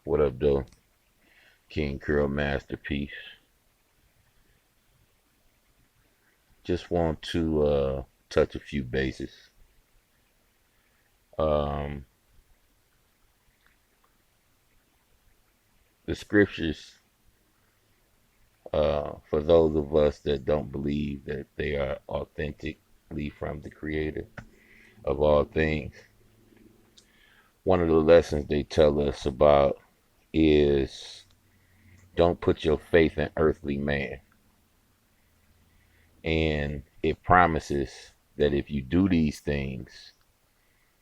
What up, though? King Curl Masterpiece. Just want to touch a few bases. Um, the scriptures, for those of us that don't believe that they are authentically from the Creator of all things, one of the lessons they tell us about is don't put your faith in earthly man. And it promises that if you do these things,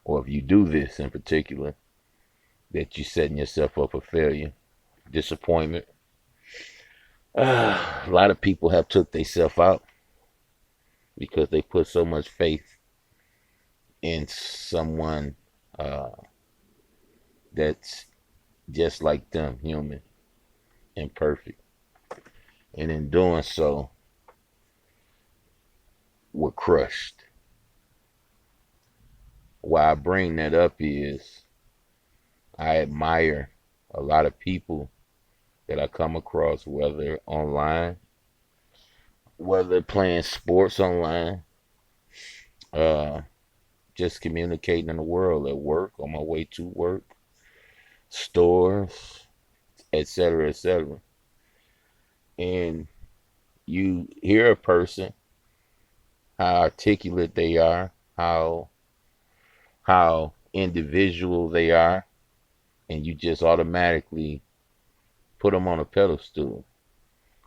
or if you do this in particular, that you're setting yourself up for failure, disappointment. A lot of people have took themselves out because they put so much faith in someone uh, that's just like them, human, imperfect. And in doing so, were crushed. Why I bring that up is I admire a lot of people that I come across, whether online, whether playing sports online, uh, just communicating in the world at work, on my way to work, stores, etc., etc. And you hear a person, how articulate they are, how individual they are, and you just automatically put them on a pedestal.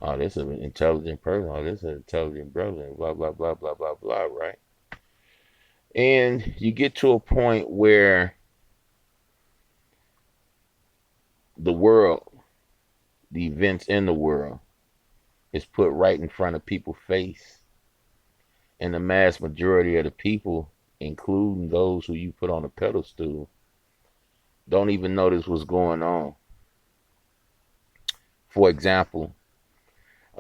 Oh, this is an intelligent person. Oh, this is an intelligent brother. Blah blah blah blah blah blah. Right? And you get to a point where the world, the events in the world, is put right in front of people's face, and the mass majority of the people, including those who you put on a pedestal, don't even notice what's going on. For example,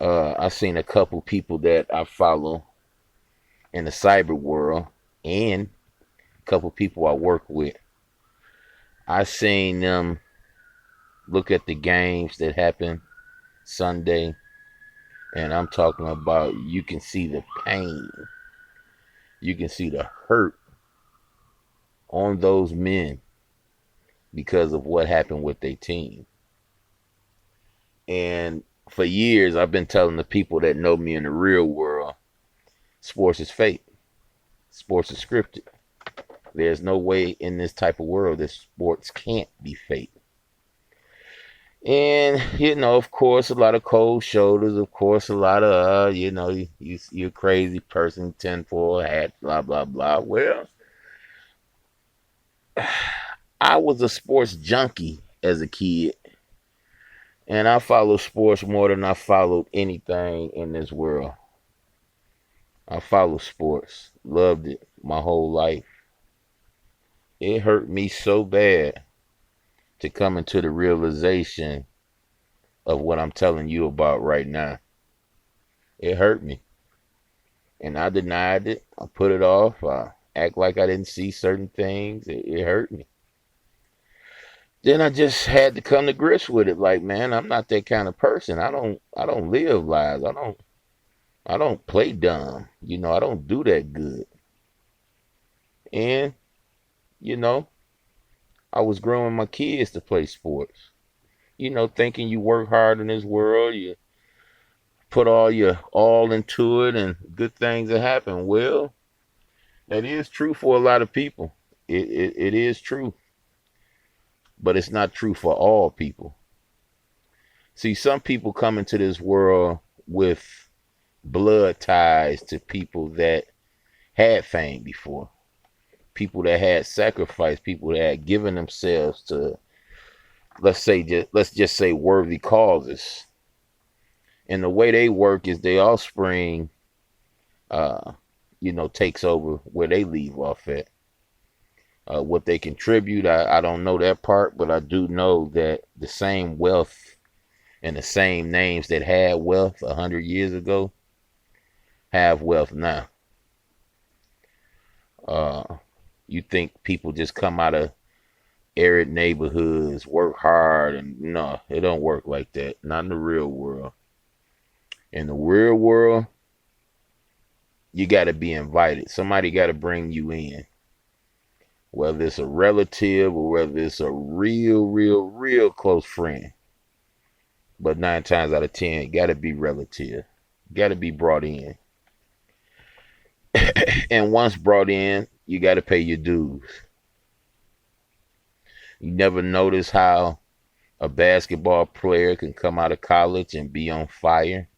I've seen a couple people that I follow in the cyber world and a couple people I work with. I seen them look at the games that happened Sunday, and I'm talking about you can see the pain, you can see the hurt on those men because of what happened with their team. And for years, I've been telling the people that know me in the real world, sports is fake. Sports is scripted. There's no way in this type of world that sports can't be fake. And, of course, a lot of cold shoulders. Of course, a lot of, you're a crazy person, tinfoil hat, blah, blah, blah. Well, I was a sports junkie as a kid. And I follow sports more than I followed anything in this world. I follow sports. Loved it my whole life. It hurt me so bad to come into the realization of what I'm telling you about right now. It hurt me. And I denied it. I put it off. I act like I didn't see certain things. It hurt me. Then I just had to come to grips with it. Like, man, I'm not that kind of person. I don't live lies. I don't play dumb. I don't do that good. And, you know, I was growing my kids to play sports. Thinking you work hard in this world, you put all your all into it and good things will happen. Well, that is true for a lot of people. It is true, but it's not true for all people. See, some people come into this world with blood ties to people that had fame before, people that had sacrificed, people that had given themselves to, let's just say, worthy causes. And the way they work is their offspring, uh, takes over where they leave off at. What they contribute, I don't know that part, but I do know that the same wealth and the same names that had wealth 100 years ago have wealth now. Uh, you think people just come out of arid neighborhoods, work hard, and no, it don't work like that. Not in the real world. In the real world, you got to be invited. Somebody got to bring you in, whether it's a relative or whether it's a real close friend. But 9 times out of 10, got to be relative, got to be brought in. And once brought in, you got to pay your dues. You never notice how a basketball player can come out of college and be on fire.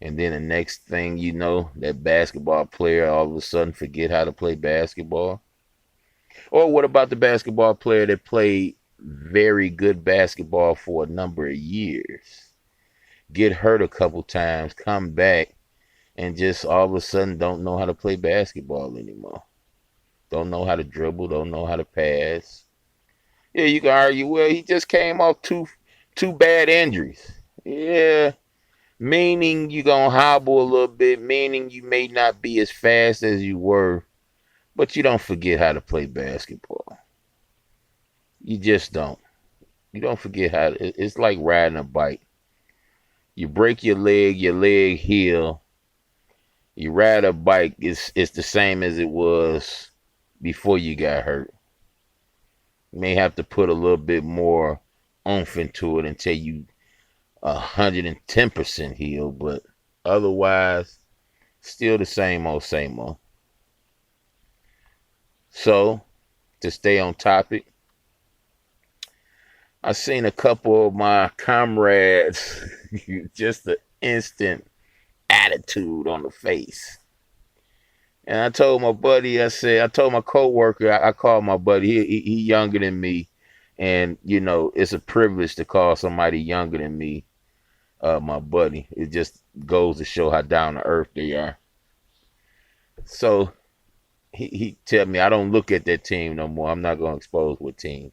And then the next thing you know, that basketball player all of a sudden forget how to play basketball. Or what about the basketball player that played very good basketball for a number of years, get hurt a couple times, come back, and just all of a sudden don't know how to play basketball anymore. Don't know how to dribble, don't know how to pass. Yeah, you can argue, well, he just came off two bad injuries. Yeah, meaning you gonna hobble a little bit, meaning you may not be as fast as you were, but you don't forget how to play basketball. You just don't. You don't forget how to, it's like riding a bike. You break your leg heal. You ride a bike, it's the same as it was before you got hurt. You may have to put a little bit more oomph into it until you 110% healed, but otherwise, still the same old, same old. So, to stay on topic, I seen a couple of my comrades, just the instant attitude on the face. And I told my buddy, I told my coworker, I called my buddy, he younger than me. And, you know, it's a privilege to call somebody younger than me my buddy. It just goes to show how down to earth they are. So he tell me, I don't look at that team no more. I'm not going to expose what team.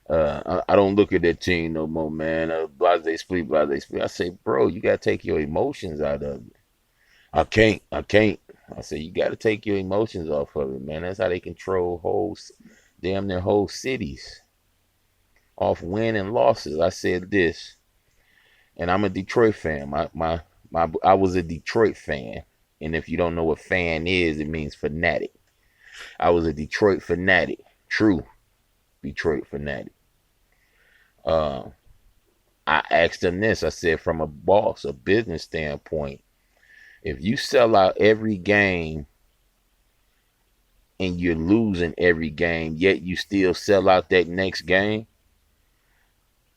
I don't look at that team no more, man. Blase split. I say, bro, you got to take your emotions out of it. I can't. I say, you got to take your emotions off of it, man. That's how they control damn near whole cities off win and losses. I said this, and I'm a Detroit fan. I was a Detroit fan, and if you don't know what fan is, it means fanatic. I was a Detroit fanatic, true Detroit fanatic. I asked them this. I said, from a business standpoint, if you sell out every game and you're losing every game, yet you still sell out that next game,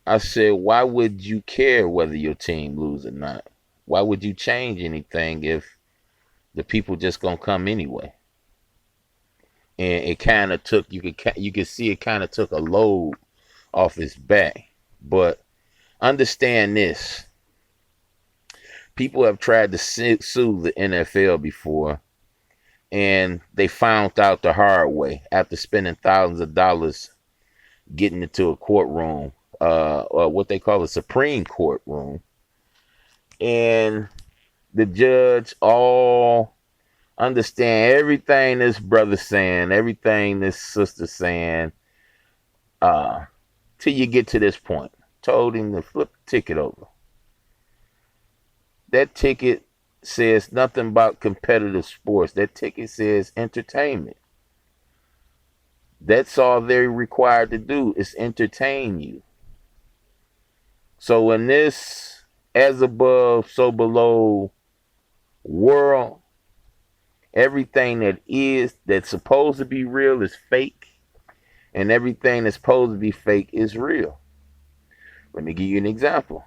I said, why would you care whether your team lose or not? Why would you change anything if the people just gonna come anyway? And it kind of took, you could see it kind of took a load off his back. But understand this. People have tried to sue the NFL before, and they found out the hard way after spending thousands of dollars getting into a courtroom, or what they call a Supreme Court room. And the judge all understand everything this brother's saying, everything this sister's saying, till you get to this point. Told him to flip the ticket over. That ticket says nothing about competitive sports. That ticket says entertainment. That's all they're required to do is entertain you. So in this as above, so below world, everything that's supposed to be real is fake, and everything that's supposed to be fake is real. Let me give you an example.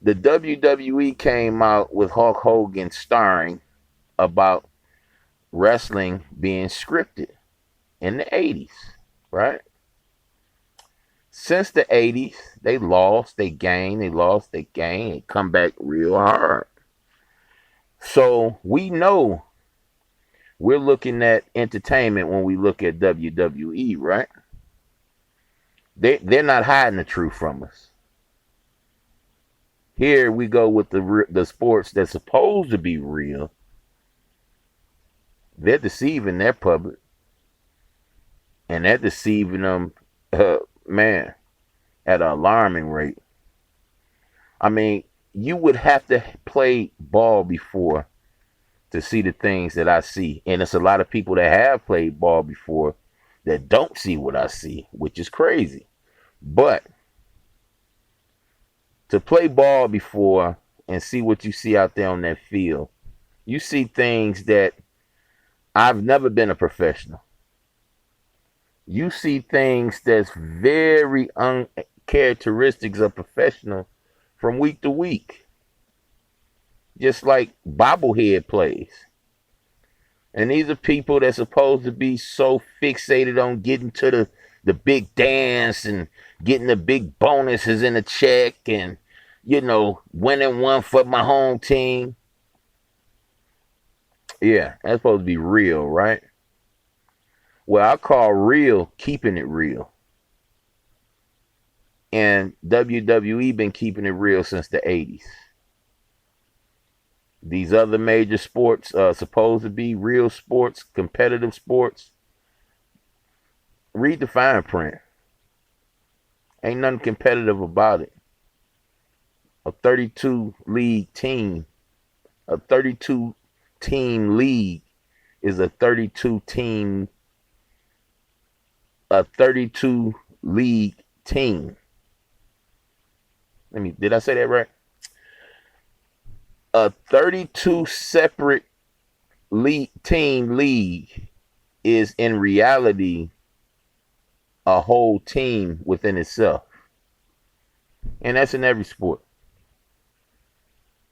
The WWE came out with Hulk Hogan starring about wrestling being scripted in the 80s, right? Since the 80s, they lost, they gained, and come back real hard. So we know we're looking at entertainment when we look at WWE, right? They're not hiding the truth from us. Here we go with the sports that's supposed to be real. They're deceiving their public. and they're deceiving them, man, at an alarming rate. I mean, you would have to play ball before to see the things that I see, and it's a lot of people that have played ball before that don't see what I see, which is crazy. But to play ball before and see what you see out there on that field, you see things that I've never been a professional. You see things that's very uncharacteristics of professional from week to week, just like bobblehead plays. And these are people that's supposed to be so fixated on getting to the big dance and getting the big bonuses in the check and, winning one for my home team. Yeah, that's supposed to be real, right? Well, I call real keeping it real. And WWE been keeping it real since the 80s. These other major sports supposed to be real sports, competitive sports. Read the fine print. Ain't nothing competitive about it. A 32 league team, a 32 team league is a 32 league team. Did I say that right? A 32 separate league is in reality a whole team within itself. And that's in every sport.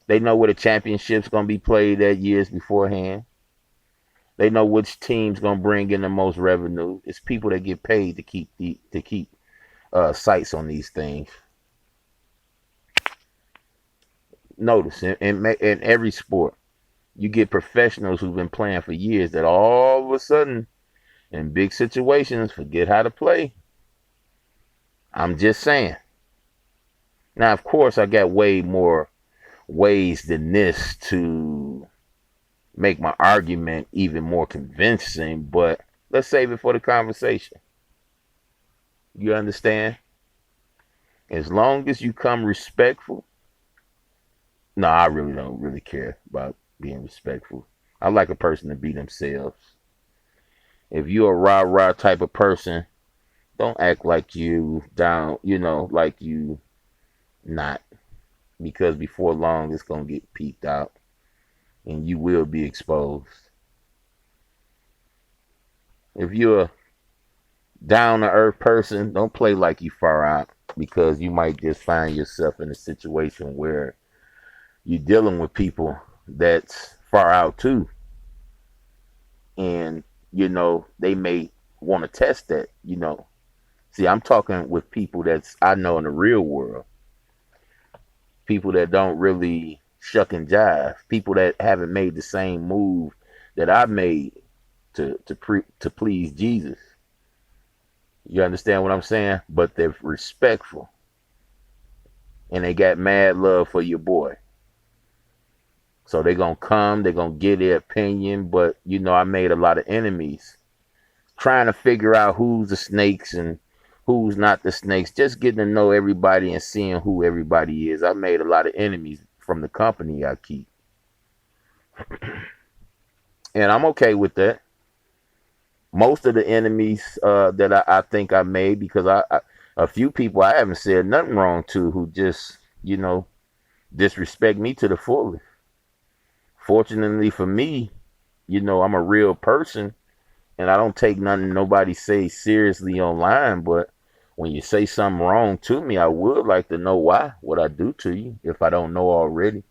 They know where the championship's going to be played at years beforehand. They know which team's going to bring in the most revenue. It's people that get paid to keep sights on these things. Notice in every sport, you get professionals who've been playing for years that all of a sudden, in big situations, forget how to play. I'm just saying. Now, of course, I got way more ways than this to make my argument even more convincing, but let's save it for the conversation. You understand? As long as you come respectful. No, I really don't really care about being respectful. I like a person to be themselves. If you're a rah-rah type of person, don't act like you down, like you not. Because before long, it's going to get peeped out. And you will be exposed. If you're a down-to-earth person, don't play like you far out. Because you might just find yourself in a situation where you're dealing with people that's far out too. And, they may want to test that, See, I'm talking with people that's I know in the real world. People that don't really shuck and jive. People that haven't made the same move that I made to please Jesus. You understand what I'm saying? But they're respectful. And they got mad love for your boy. So they're going to come, they're going to get their opinion, but, I made a lot of enemies. Trying to figure out who's the snakes and who's not the snakes. Just getting to know everybody and seeing who everybody is. I made a lot of enemies from the company I keep. And I'm okay with that. Most of the enemies that I think I made, because a few people I haven't said nothing wrong to who just, disrespect me to the fullest. Fortunately for me, I'm a real person and I don't take nothing nobody says seriously online. But when you say something wrong to me, I would like to know why, what I do to you, if I don't know already.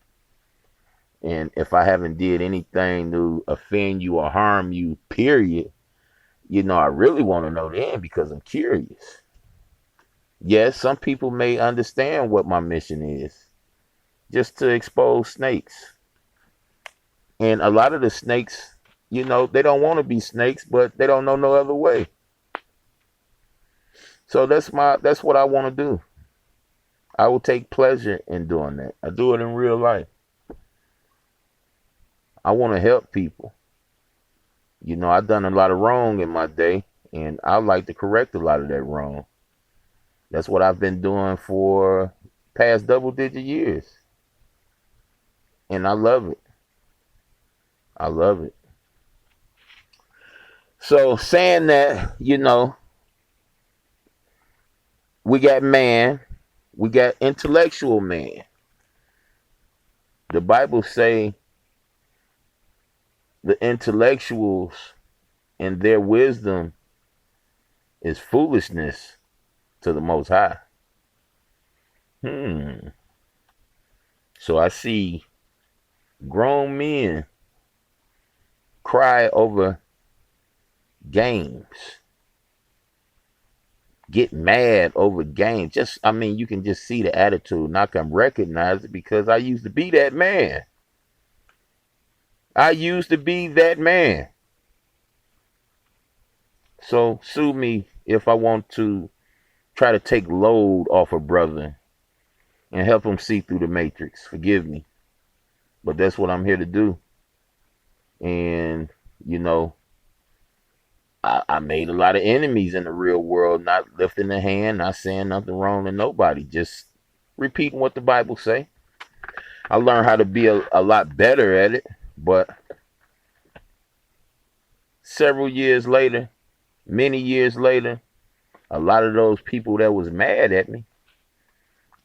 And if I haven't did anything to offend you or harm you, period, I really want to know then because I'm curious. Yes, some people may understand what my mission is. Just to expose snakes. And a lot of the snakes, they don't want to be snakes, but they don't know no other way. So that's what I want to do. I will take pleasure in doing that. I do it in real life. I want to help people. I've done a lot of wrong in my day, And I like to correct a lot of that wrong. That's what I've been doing for past double-digit years. And I love it. I love it. So saying that, we got man, we got intellectual man. The Bible say the intellectuals and their wisdom is foolishness to the Most High. So I see grown men cry over games, get mad over games. You can just see the attitude, and I can recognize it because I used to be that man. So sue me if I want to try to take load off a brother and help him see through the matrix. Forgive me. But that's what I'm here to do. And, I made a lot of enemies in the real world, not lifting a hand, not saying nothing wrong to nobody, just repeating what the Bible say. I learned how to be a lot better at it, but several years later, many years later, a lot of those people that was mad at me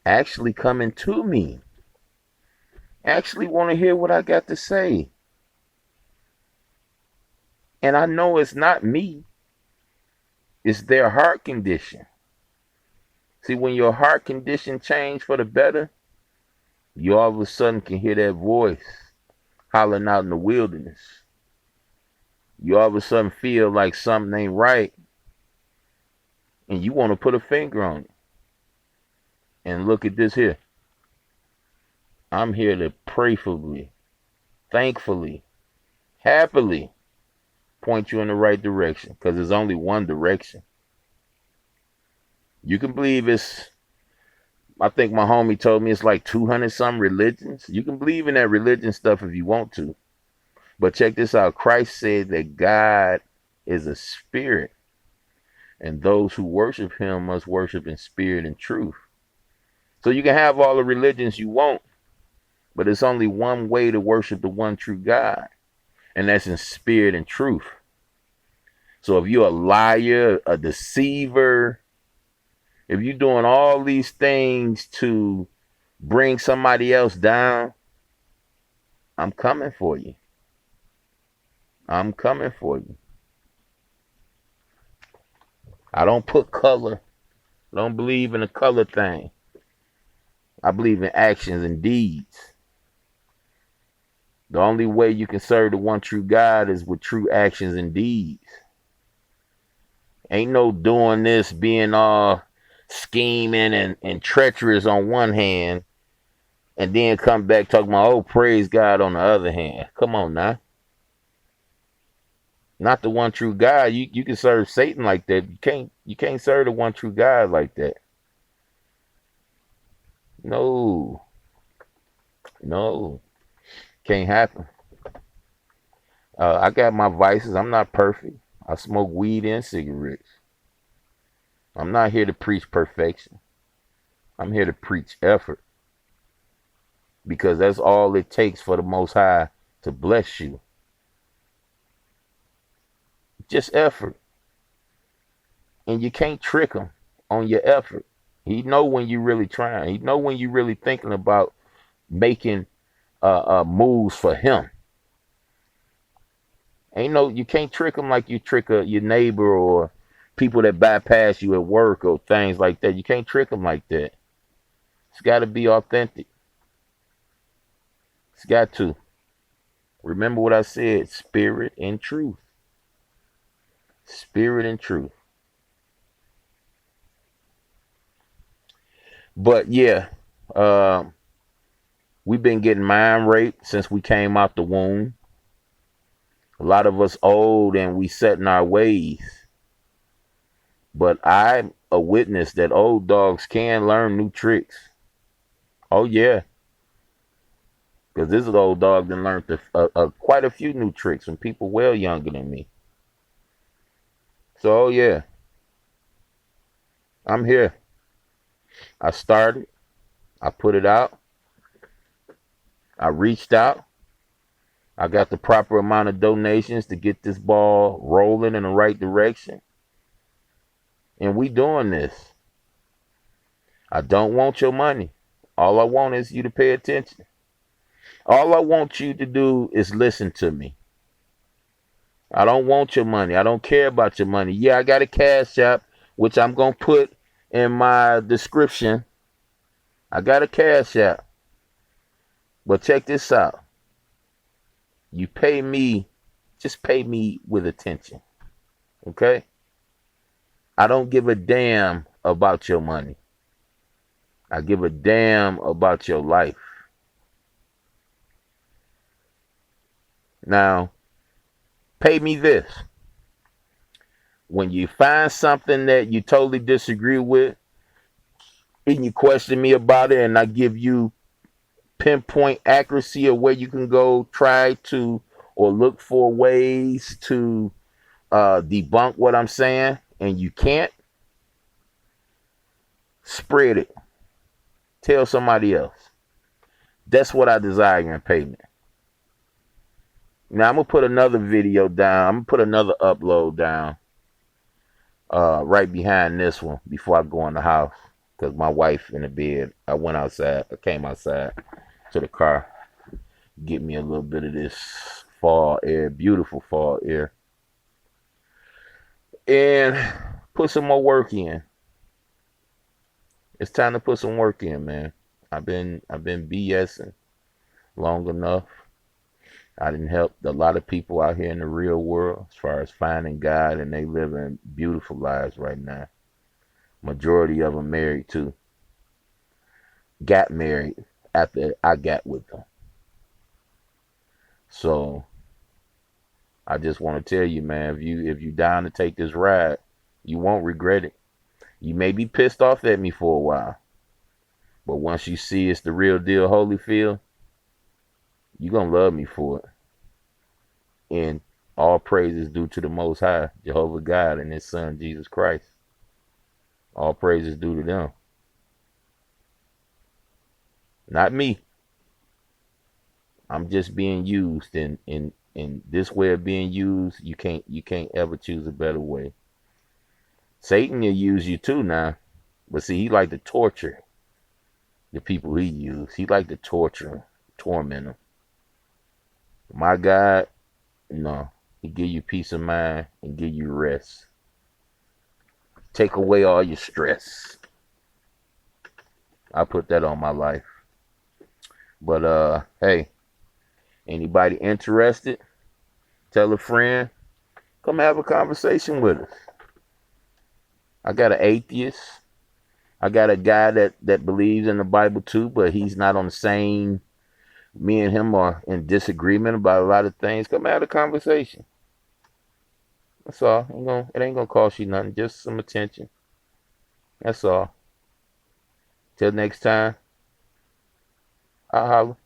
actually coming to me, actually want to hear what I got to say. And I know it's not me. It's their heart condition. See, when your heart condition change for the better, you all of a sudden can hear that voice hollering out in the wilderness. You all of a sudden feel like something ain't right, and you want to put a finger on it. And look at this here. I'm here to prayerfully, thankfully, happily point you in the right direction, because there's only one direction. You can believe I think my homie told me it's like 200 some religions. You can believe in that religion stuff if you want to. But check this out. Christ said that God is a spirit, and those who worship him must worship in spirit and truth. So you can have all the religions you want, but it's only one way to worship the one true God, and that's in spirit and truth. So if you're a liar, a deceiver, if you're doing all these things to bring somebody else down, I'm coming for you. I'm coming for you. I don't put color. I don't believe in a color thing. I believe in actions and deeds. The only way you can serve the one true God is with true actions and deeds. Ain't no doing this, being all scheming and treacherous on one hand, and then come back talking about, oh, praise God on the other hand. Come on now. Not the one true God. You can serve Satan like that. You can't serve the one true God like that. No. Can't happen. I got my vices. I'm not perfect. I smoke weed and cigarettes. I'm not here to preach perfection. I'm here to preach effort. Because that's all it takes for the Most High to bless you. Just effort. And you can't trick him on your effort. He know when you're really trying. He know when you're really thinking about making moves for him. You can't trick him like you trick your neighbor or people that bypass you at work or things like that. You can't trick them like that. It's got to be authentic. It's got to. Remember what I said, spirit and truth. Spirit and truth. But yeah, we've been getting mind raped since we came out the womb. A lot of us old and we set in our ways. But I'm a witness that old dogs can learn new tricks. Oh yeah. Because this old dog done learned quite a few new tricks from people well younger than me. So yeah, I'm here. I started. I put it out. I reached out. I got the proper amount of donations to get this ball rolling in the right direction. And we doing this. I don't want your money. All I want is you to pay attention. All I want you to do is listen to me. I don't want your money. I don't care about your money. Yeah, I got a Cash App, which I'm going to put in my description. I got a Cash App. But check this out. You pay me, just pay me with attention. Okay? I don't give a damn about your money. I give a damn about your life. Now, pay me this. When you find something that you totally disagree with, and you question me about it, and I give you pinpoint accuracy of where you can go try to or look for ways to debunk what I'm saying, and you can't, spread it. Tell somebody else. That's what I desire in payment. Now I'm gonna put another video down. I'm gonna put another upload down right behind this one before I go in the house, because my wife in the bed. I went outside. I came outside to the car, get me a little bit of this fall air, beautiful fall air, and put some more work in. It's time to put some work in, man. I've been BSing long enough. I didn't help a lot of people out here in the real world as far as finding God, and they living beautiful lives right now. Majority of them married too. Got married after I got with them. So I just want to tell you, man, if you down to take this ride, you won't regret it. You may be pissed off at me for a while, but once you see it's the real deal, Holyfield, you're going to love me for it. And all praise is due to the Most High, Jehovah God, and His Son, Jesus Christ. All praise is due to them. Not me. I'm just being used, and in this way of being used, you can't ever choose a better way. Satan will use you too now. But see, he like to torture the people he use. He like to torture them, torment them. My God, no. He give you peace of mind and give you rest. Take away all your stress. I put that on my life. But hey, anybody interested, tell a friend, come have a conversation with us. I got an atheist. I got a guy that believes in the Bible too, but he's not on the same. Me and him are in disagreement about a lot of things. Come have a conversation. That's all. It ain't gonna cost you nothing. Just some attention. That's all. Till next time. I'll holler.